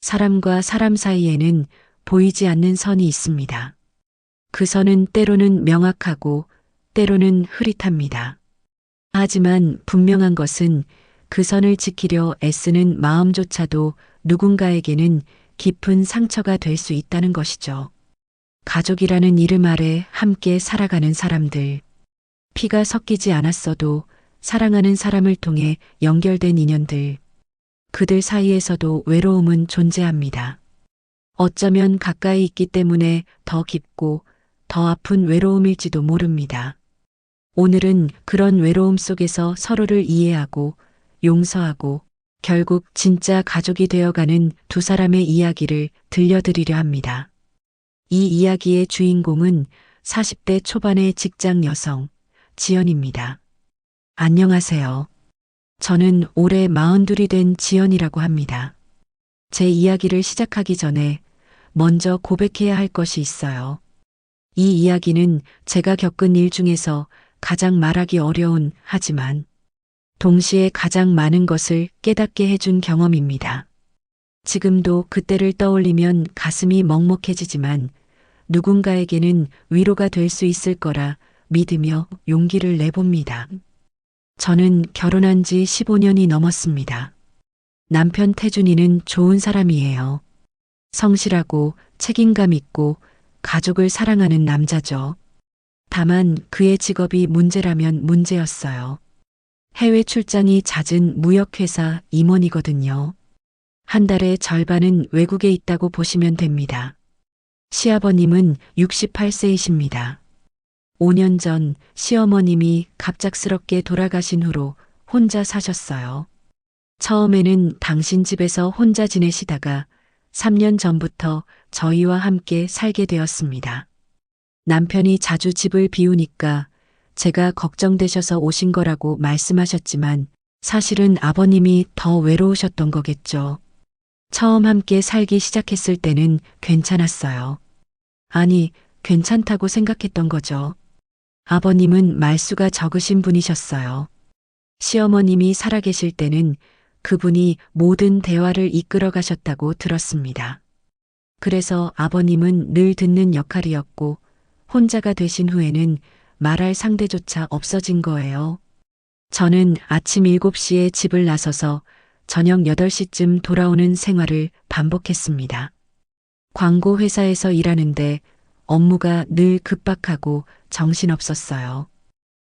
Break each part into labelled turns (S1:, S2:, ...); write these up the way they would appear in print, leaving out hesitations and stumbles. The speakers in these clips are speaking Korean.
S1: 사람과 사람 사이에는 보이지 않는 선이 있습니다. 그 선은 때로는 명확하고 때로는 흐릿합니다. 하지만 분명한 것은 그 선을 지키려 애쓰는 마음조차도 누군가에게는 깊은 상처가 될 수 있다는 것이죠. 가족이라는 이름 아래 함께 살아가는 사람들, 피가 섞이지 않았어도 사랑하는 사람을 통해 연결된 인연들, 그들 사이에서도 외로움은 존재합니다. 어쩌면 가까이 있기 때문에 더 깊고 더 아픈 외로움일지도 모릅니다. 오늘은 그런 외로움 속에서 서로를 이해하고 용서하고 결국 진짜 가족이 되어가는 두 사람의 이야기를 들려드리려 합니다. 이 이야기의 주인공은 40대 초반의 직장 여성, 지연입니다. 안녕하세요. 저는 올해 42이 된 지연이라고 합니다. 제 이야기를 시작하기 전에 먼저 고백해야 할 것이 있어요. 이 이야기는 제가 겪은 일 중에서 가장 말하기 어려운 하지만 동시에 가장 많은 것을 깨닫게 해준 경험입니다. 지금도 그때를 떠올리면 가슴이 먹먹해지지만 누군가에게는 위로가 될 수 있을 거라 믿으며 용기를 내봅니다. 저는 결혼한 지 15년이 넘었습니다. 남편 태준이는 좋은 사람이에요. 성실하고 책임감 있고 가족을 사랑하는 남자죠. 다만 그의 직업이 문제라면 문제였어요. 해외 출장이 잦은 무역회사 임원이거든요. 한 달의 절반은 외국에 있다고 보시면 됩니다. 시아버님은 68세이십니다. 5년 전 시어머님이 갑작스럽게 돌아가신 후로 혼자 사셨어요. 처음에는 당신 집에서 혼자 지내시다가 3년 전부터 저희와 함께 살게 되었습니다. 남편이 자주 집을 비우니까 제가 걱정되셔서 오신 거라고 말씀하셨지만 사실은 아버님이 더 외로우셨던 거겠죠. 처음 함께 살기 시작했을 때는 괜찮았어요. 아니, 괜찮다고 생각했던 거죠. 아버님은 말수가 적으신 분이셨어요. 시어머님이 살아계실 때는 그분이 모든 대화를 이끌어 가셨다고 들었습니다. 그래서 아버님은 늘 듣는 역할이었고 혼자가 되신 후에는 말할 상대조차 없어진 거예요. 저는 아침 7시에 집을 나서서 저녁 8시쯤 돌아오는 생활을 반복했습니다. 광고 회사에서 일하는데 업무가 늘 급박하고 정신없었어요.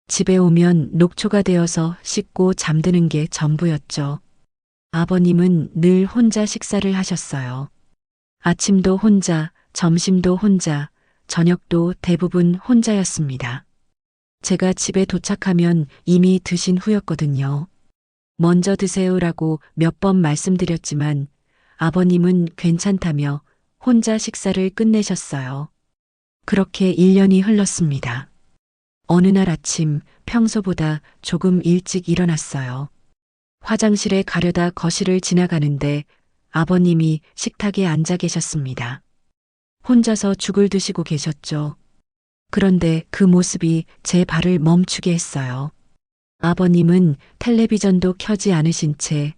S1: 집에 오면 녹초가 되어서 씻고 잠드는 게 전부였죠. 아버님은 늘 혼자 식사를 하셨어요. 아침도 혼자, 점심도 혼자, 저녁도 대부분 혼자였습니다. 제가 집에 도착하면 이미 드신 후였거든요. 먼저 드세요라고 몇 번 말씀드렸지만 아버님은 괜찮다며 혼자 식사를 끝내셨어요. 그렇게 1년이 흘렀습니다. 어느 날 아침 평소보다 조금 일찍 일어났어요. 화장실에 가려다 거실을 지나가는데 아버님이 식탁에 앉아 계셨습니다. 혼자서 죽을 드시고 계셨죠. 그런데 그 모습이 제 발을 멈추게 했어요. 아버님은 텔레비전도 켜지 않으신 채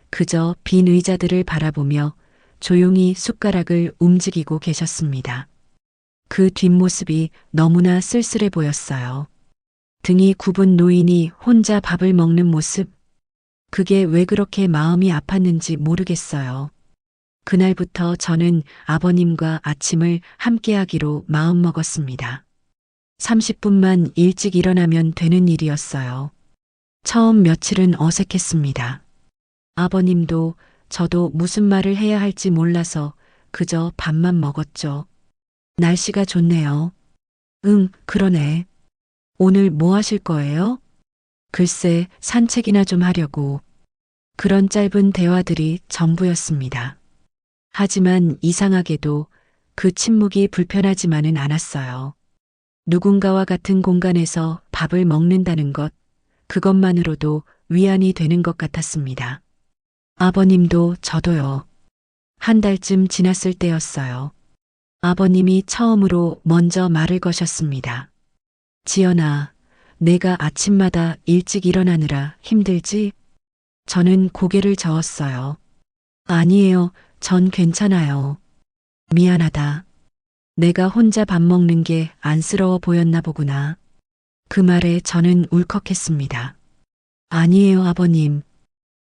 S1: 그저 빈 의자들을 바라보며 조용히 숟가락을 움직이고 계셨습니다. 그 뒷모습이 너무나 쓸쓸해 보였어요. 등이 굽은 노인이 혼자 밥을 먹는 모습, 그게 왜 그렇게 마음이 아팠는지 모르겠어요. 그날부터 저는 아버님과 아침을 함께하기로 마음먹었습니다. 30분만 일찍 일어나면 되는 일이었어요. 처음 며칠은 어색했습니다. 아버님도 저도 무슨 말을 해야 할지 몰라서 그저 밥만 먹었죠. 날씨가 좋네요. 응, 그러네. 오늘 뭐 하실 거예요? 글쎄, 산책이나 좀 하려고. 그런 짧은 대화들이 전부였습니다. 하지만 이상하게도 그 침묵이 불편하지만은 않았어요. 누군가와 같은 공간에서 밥을 먹는다는 것, 그것만으로도 위안이 되는 것 같았습니다. 아버님도 저도요. 한 달쯤 지났을 때였어요. 아버님이 처음으로 먼저 말을 거셨습니다. 지연아, 내가 아침마다 일찍 일어나느라 힘들지? 저는 고개를 저었어요. 아니에요. 전 괜찮아요. 미안하다. 내가 혼자 밥 먹는 게 안쓰러워 보였나 보구나. 그 말에 저는 울컥했습니다. 아니에요, 아버님.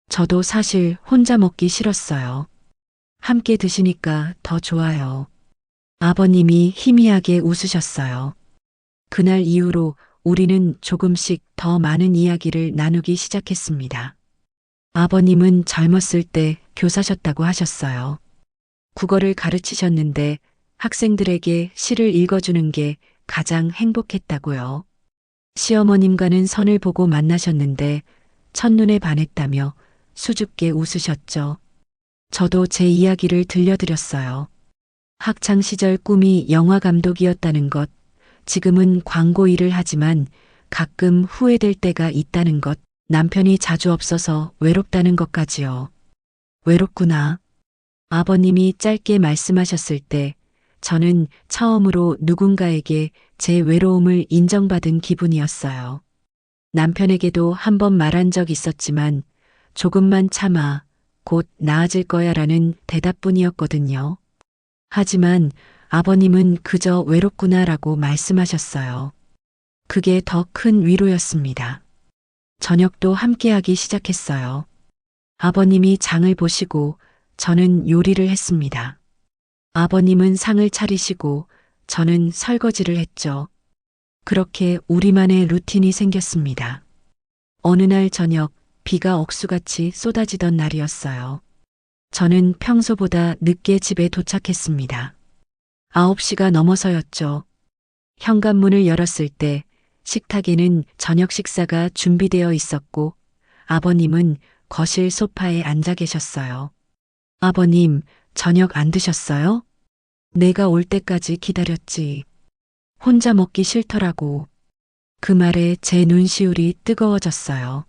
S1: 저도 사실 혼자 먹기 싫었어요. 함께 드시니까 더 좋아요. 아버님이 희미하게 웃으셨어요. 그날 이후로 우리는 조금씩 더 많은 이야기를 나누기 시작했습니다. 아버님은 젊었을 때 교사셨다고 하셨어요. 국어를 가르치셨는데 학생들에게 시를 읽어주는 게 가장 행복했다고요. 시어머님과는 선을 보고 만나셨는데 첫눈에 반했다며 수줍게 웃으셨죠. 저도 제 이야기를 들려드렸어요. 학창 시절 꿈이 영화 감독이었다는 것, 지금은 광고 일을 하지만 가끔 후회될 때가 있다는 것, 남편이 자주 없어서 외롭다는 것까지요. 외롭구나. 아버님이 짧게 말씀하셨을 때 저는 처음으로 누군가에게 제 외로움을 인정받은 기분이었어요. 남편에게도 한 번 말한 적 있었지만 조금만 참아, 곧 나아질 거야 라는 대답뿐이었거든요. 하지만 아버님은 그저 외롭구나라고 말씀하셨어요. 그게 더 큰 위로였습니다. 저녁도 함께하기 시작했어요. 아버님이 장을 보시고 저는 요리를 했습니다. 아버님은 상을 차리시고 저는 설거지를 했죠. 그렇게 우리만의 루틴이 생겼습니다. 어느 날 저녁 비가 억수같이 쏟아지던 날이었어요. 저는 평소보다 늦게 집에 도착했습니다. 9시가 넘어서였죠. 현관문을 열었을 때 식탁에는 저녁 식사가 준비되어 있었고 아버님은 거실 소파에 앉아 계셨어요. 아버님, 저녁 안 드셨어요? 내가 올 때까지 기다렸지. 혼자 먹기 싫더라고. 그 말에 제 눈시울이 뜨거워졌어요.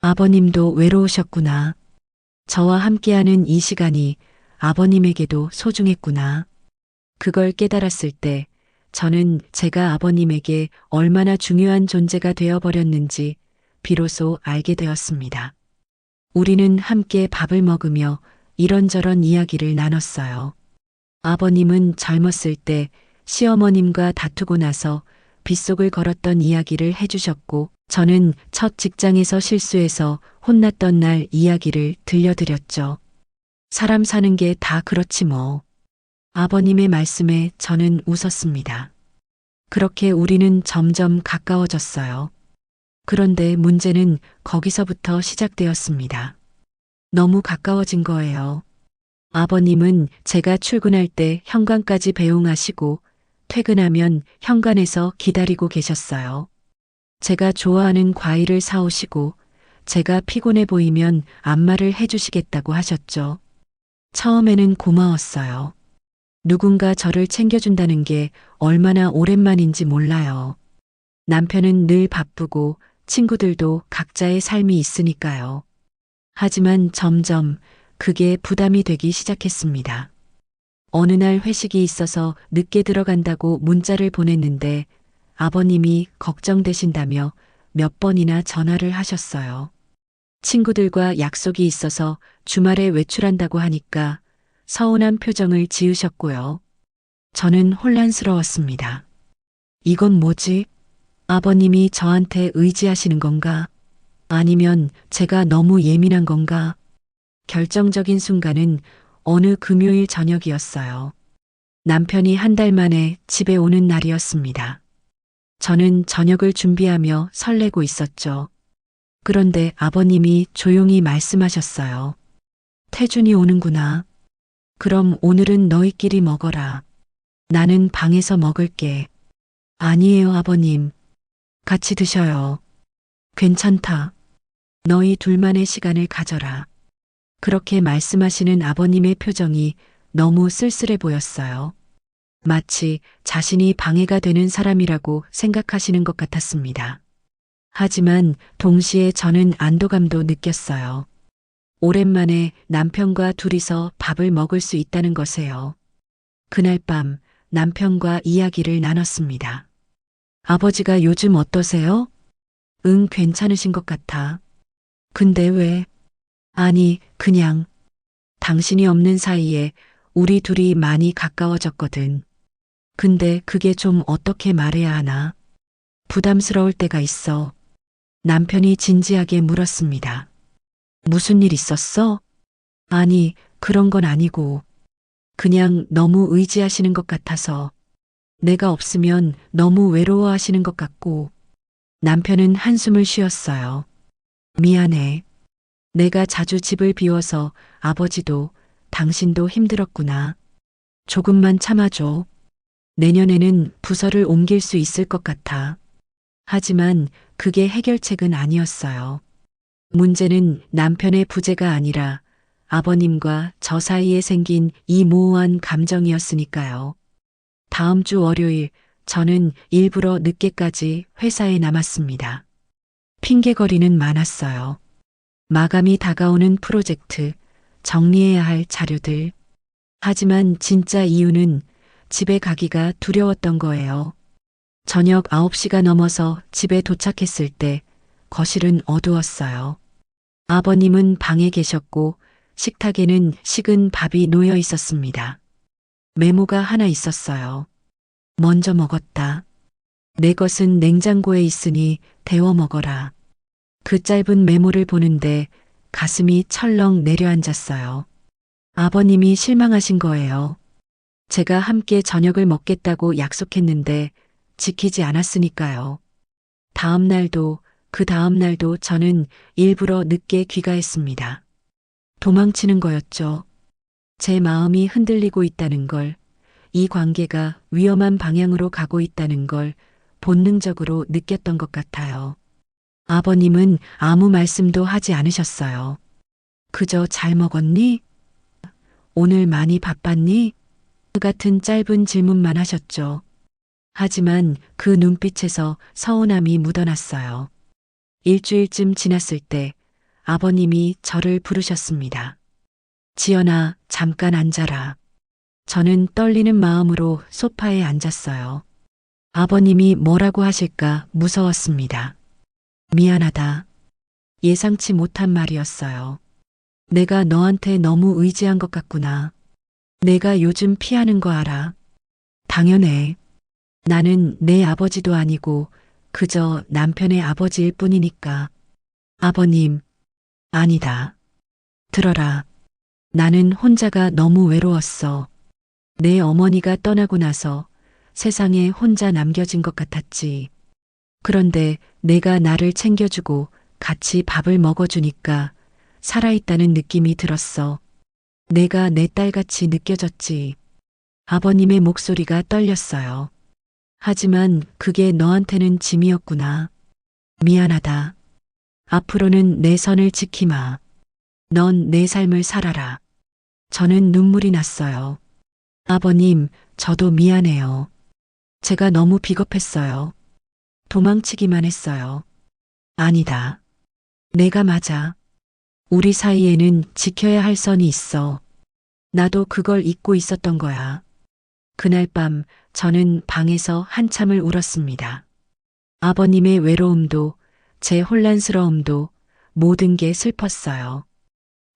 S1: 아버님도 외로우셨구나. 저와 함께하는 이 시간이 아버님에게도 소중했구나. 그걸 깨달았을 때 저는 제가 아버님에게 얼마나 중요한 존재가 되어버렸는지 비로소 알게 되었습니다. 우리는 함께 밥을 먹으며 이런저런 이야기를 나눴어요. 아버님은 젊었을 때 시어머님과 다투고 나서 빗속을 걸었던 이야기를 해주셨고 저는 첫 직장에서 실수해서 혼났던 날 이야기를 들려드렸죠. 사람 사는 게 다 그렇지 뭐. 아버님의 말씀에 저는 웃었습니다. 그렇게 우리는 점점 가까워졌어요. 그런데 문제는 거기서부터 시작되었습니다. 너무 가까워진 거예요. 아버님은 제가 출근할 때 현관까지 배웅하시고 퇴근하면 현관에서 기다리고 계셨어요. 제가 좋아하는 과일을 사오시고 제가 피곤해 보이면 안마를 해주시겠다고 하셨죠. 처음에는 고마웠어요. 누군가 저를 챙겨준다는 게 얼마나 오랜만인지 몰라요. 남편은 늘 바쁘고 친구들도 각자의 삶이 있으니까요. 하지만 점점 그게 부담이 되기 시작했습니다. 어느 날 회식이 있어서 늦게 들어간다고 문자를 보냈는데 아버님이 걱정되신다며 몇 번이나 전화를 하셨어요. 친구들과 약속이 있어서 주말에 외출한다고 하니까 서운한 표정을 지으셨고요. 저는 혼란스러웠습니다. 이건 뭐지? 아버님이 저한테 의지하시는 건가? 아니면 제가 너무 예민한 건가? 결정적인 순간은 어느 금요일 저녁이었어요. 남편이 한 달 만에 집에 오는 날이었습니다. 저는 저녁을 준비하며 설레고 있었죠. 그런데 아버님이 조용히 말씀하셨어요. 태준이 오는구나. 그럼 오늘은 너희끼리 먹어라. 나는 방에서 먹을게. 아니에요, 아버님. 같이 드셔요. 괜찮다. 너희 둘만의 시간을 가져라. 그렇게 말씀하시는 아버님의 표정이 너무 쓸쓸해 보였어요. 마치 자신이 방해가 되는 사람이라고 생각하시는 것 같았습니다. 하지만 동시에 저는 안도감도 느꼈어요. 오랜만에 남편과 둘이서 밥을 먹을 수 있다는 것에요. 그날 밤 남편과 이야기를 나눴습니다. 아버지가 요즘 어떠세요? 응, 괜찮으신 것 같아. 근데 왜? 아니, 그냥 당신이 없는 사이에 우리 둘이 많이 가까워졌거든. 근데 그게 좀 어떻게 말해야 하나? 부담스러울 때가 있어. 남편이 진지하게 물었습니다. 무슨 일 있었어? 아니, 그런 건 아니고. 그냥 너무 의지하시는 것 같아서. 내가 없으면 너무 외로워하시는 것 같고. 남편은 한숨을 쉬었어요. 미안해. 내가 자주 집을 비워서 아버지도 당신도 힘들었구나. 조금만 참아줘. 내년에는 부서를 옮길 수 있을 것 같아. 하지만 그게 해결책은 아니었어요. 문제는 남편의 부재가 아니라 아버님과 저 사이에 생긴 이 모호한 감정이었으니까요. 다음 주 월요일 저는 일부러 늦게까지 회사에 남았습니다. 핑계거리는 많았어요. 마감이 다가오는 프로젝트, 정리해야 할 자료들. 하지만 진짜 이유는 집에 가기가 두려웠던 거예요. 저녁 9시가 넘어서 집에 도착했을 때 거실은 어두웠어요. 아버님은 방에 계셨고 식탁에는 식은 밥이 놓여 있었습니다. 메모가 하나 있었어요. 먼저 먹었다. 내 것은 냉장고에 있으니 데워 먹어라. 그 짧은 메모를 보는데 가슴이 철렁 내려앉았어요. 아버님이 실망하신 거예요. 제가 함께 저녁을 먹겠다고 약속했는데 지키지 않았으니까요. 다음 날도 그 다음 날도 저는 일부러 늦게 귀가했습니다. 도망치는 거였죠. 제 마음이 흔들리고 있다는 걸, 이 관계가 위험한 방향으로 가고 있다는 걸 본능적으로 느꼈던 것 같아요. 아버님은 아무 말씀도 하지 않으셨어요. 그저 잘 먹었니? 오늘 많이 바빴니? 같은 짧은 질문만 하셨죠. 하지만 그 눈빛에서 서운함이 묻어났어요. 일주일쯤 지났을 때 아버님이 저를 부르셨습니다. 지연아, 잠깐 앉아라. 저는 떨리는 마음으로 소파에 앉았어요. 아버님이 뭐라고 하실까 무서웠습니다. 미안하다. 예상치 못한 말이었어요. 내가 너한테 너무 의지한 것 같구나. 내가 요즘 피하는 거 알아. 당연해. 나는 내 아버지도 아니고 그저 남편의 아버지일 뿐이니까. 아버님, 아니다. 들어라. 나는 혼자가 너무 외로웠어. 내 어머니가 떠나고 나서 세상에 혼자 남겨진 것 같았지. 그런데 내가 나를 챙겨주고 같이 밥을 먹어주니까 살아있다는 느낌이 들었어. 내가 내 딸같이 느껴졌지. 아버님의 목소리가 떨렸어요. 하지만 그게 너한테는 짐이었구나. 미안하다. 앞으로는 내 선을 지키마. 넌 내 삶을 살아라. 저는 눈물이 났어요. 아버님, 저도 미안해요. 제가 너무 비겁했어요. 도망치기만 했어요. 아니다. 내가 맞아. 우리 사이에는 지켜야 할 선이 있어. 나도 그걸 잊고 있었던 거야. 그날 밤 저는 방에서 한참을 울었습니다. 아버님의 외로움도 제 혼란스러움도 모든 게 슬펐어요.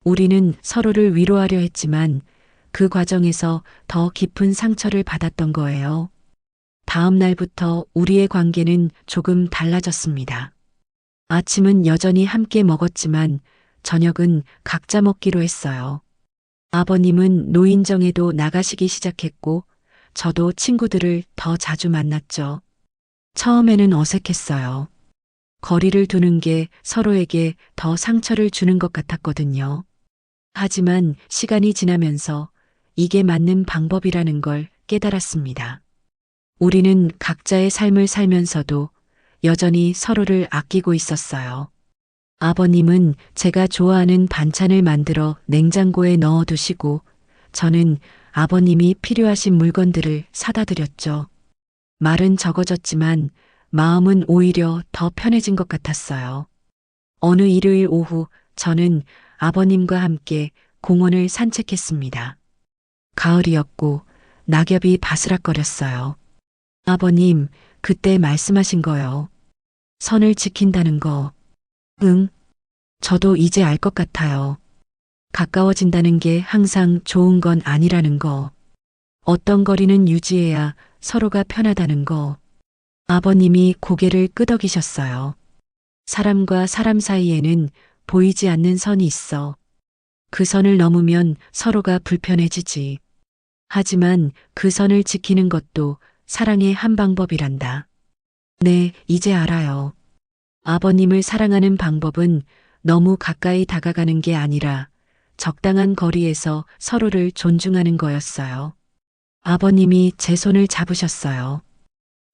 S1: 우리는 서로를 위로하려 했지만 그 과정에서 더 깊은 상처를 받았던 거예요. 다음 날부터 우리의 관계는 조금 달라졌습니다. 아침은 여전히 함께 먹었지만 저녁은 각자 먹기로 했어요. 아버님은 노인정에도 나가시기 시작했고 저도 친구들을 더 자주 만났죠. 처음에는 어색했어요. 거리를 두는 게 서로에게 더 상처를 주는 것 같았거든요. 하지만 시간이 지나면서 이게 맞는 방법이라는 걸 깨달았습니다. 우리는 각자의 삶을 살면서도 여전히 서로를 아끼고 있었어요. 아버님은 제가 좋아하는 반찬을 만들어 냉장고에 넣어두시고 저는 아버님이 필요하신 물건들을 사다 드렸죠. 말은 적어졌지만 마음은 오히려 더 편해진 것 같았어요. 어느 일요일 오후 저는 아버님과 함께 공원을 산책했습니다. 가을이었고 낙엽이 바스락거렸어요. 아버님, 그때 말씀하신 거요. 선을 지킨다는 거. 응, 저도 이제 알 것 같아요. 가까워진다는 게 항상 좋은 건 아니라는 거. 어떤 거리는 유지해야 서로가 편하다는 거. 아버님이 고개를 끄덕이셨어요. 사람과 사람 사이에는 보이지 않는 선이 있어. 그 선을 넘으면 서로가 불편해지지. 하지만 그 선을 지키는 것도 사랑의 한 방법이란다. 네, 이제 알아요. 아버님을 사랑하는 방법은 너무 가까이 다가가는 게 아니라 적당한 거리에서 서로를 존중하는 거였어요. 아버님이 제 손을 잡으셨어요.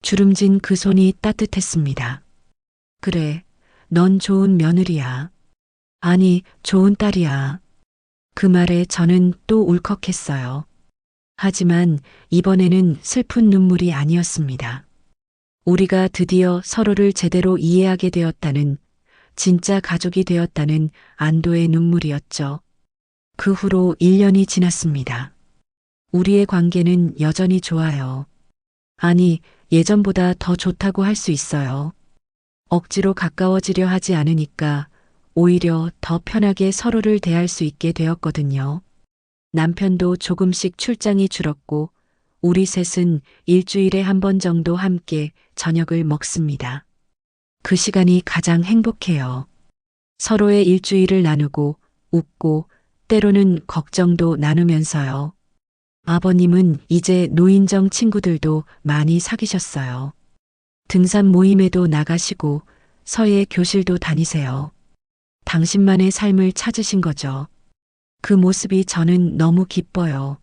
S1: 주름진 그 손이 따뜻했습니다. 그래, 넌 좋은 며느리야. 아니, 좋은 딸이야. 그 말에 저는 또 울컥했어요. 하지만 이번에는 슬픈 눈물이 아니었습니다. 우리가 드디어 서로를 제대로 이해하게 되었다는, 진짜 가족이 되었다는 안도의 눈물이었죠. 그 후로 1년이 지났습니다. 우리의 관계는 여전히 좋아요. 아니, 예전보다 더 좋다고 할 수 있어요. 억지로 가까워지려 하지 않으니까 오히려 더 편하게 서로를 대할 수 있게 되었거든요. 남편도 조금씩 출장이 줄었고 우리 셋은 일주일에 한 번 정도 함께 저녁을 먹습니다. 그 시간이 가장 행복해요. 서로의 일주일을 나누고 웃고 때로는 걱정도 나누면서요. 아버님은 이제 노인정 친구들도 많이 사귀셨어요. 등산 모임에도 나가시고 서예 교실도 다니세요. 당신만의 삶을 찾으신 거죠. 그 모습이 저는 너무 기뻐요.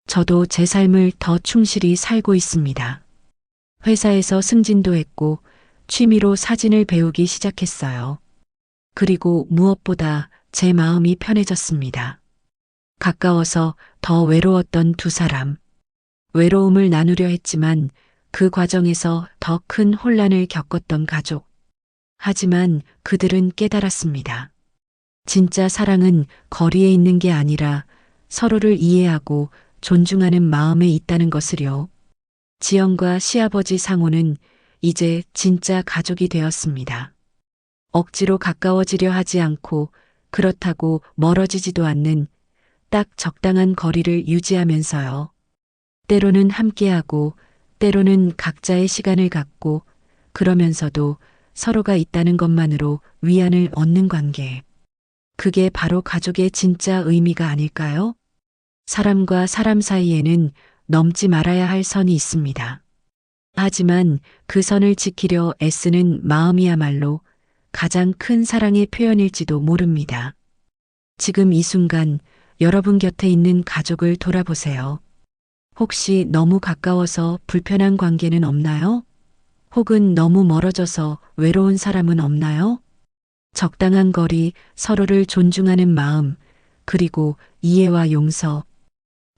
S1: 저도 제 삶을 더 충실히 살고 있습니다. 회사에서 승진도 했고 취미로 사진을 배우기 시작했어요. 그리고 무엇보다 제 마음이 편해졌습니다. 가까워서 더 외로웠던 두 사람. 외로움을 나누려 했지만 그 과정에서 더 큰 혼란을 겪었던 가족. 하지만 그들은 깨달았습니다. 진짜 사랑은 거리에 있는 게 아니라 서로를 이해하고 존중하는 마음에 있다는 것을요. 지영과 시아버지 상호는 이제 진짜 가족이 되었습니다. 억지로 가까워지려 하지 않고 그렇다고 멀어지지도 않는 딱 적당한 거리를 유지하면서요. 때로는 함께하고 때로는 각자의 시간을 갖고 그러면서도 서로가 있다는 것만으로 위안을 얻는 관계. 그게 바로 가족의 진짜 의미가 아닐까요? 사람과 사람 사이에는 넘지 말아야 할 선이 있습니다. 하지만 그 선을 지키려 애쓰는 마음이야말로 가장 큰 사랑의 표현일지도 모릅니다. 지금 이 순간 여러분 곁에 있는 가족을 돌아보세요. 혹시 너무 가까워서 불편한 관계는 없나요? 혹은 너무 멀어져서 외로운 사람은 없나요? 적당한 거리, 서로를 존중하는 마음, 그리고 이해와 용서.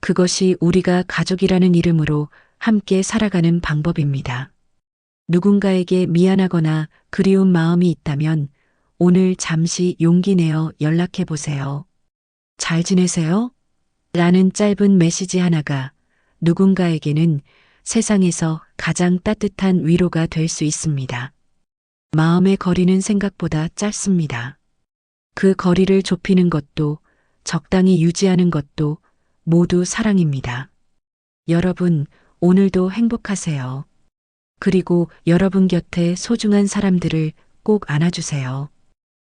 S1: 그것이 우리가 가족이라는 이름으로 함께 살아가는 방법입니다. 누군가에게 미안하거나 그리운 마음이 있다면 오늘 잠시 용기 내어 연락해 보세요. 잘 지내세요? 라는 짧은 메시지 하나가 누군가에게는 세상에서 가장 따뜻한 위로가 될 수 있습니다. 마음의 거리는 생각보다 짧습니다. 그 거리를 좁히는 것도 적당히 유지하는 것도 모두 사랑입니다. 여러분, 오늘도 행복하세요. 그리고 여러분 곁에 소중한 사람들을 꼭 안아주세요.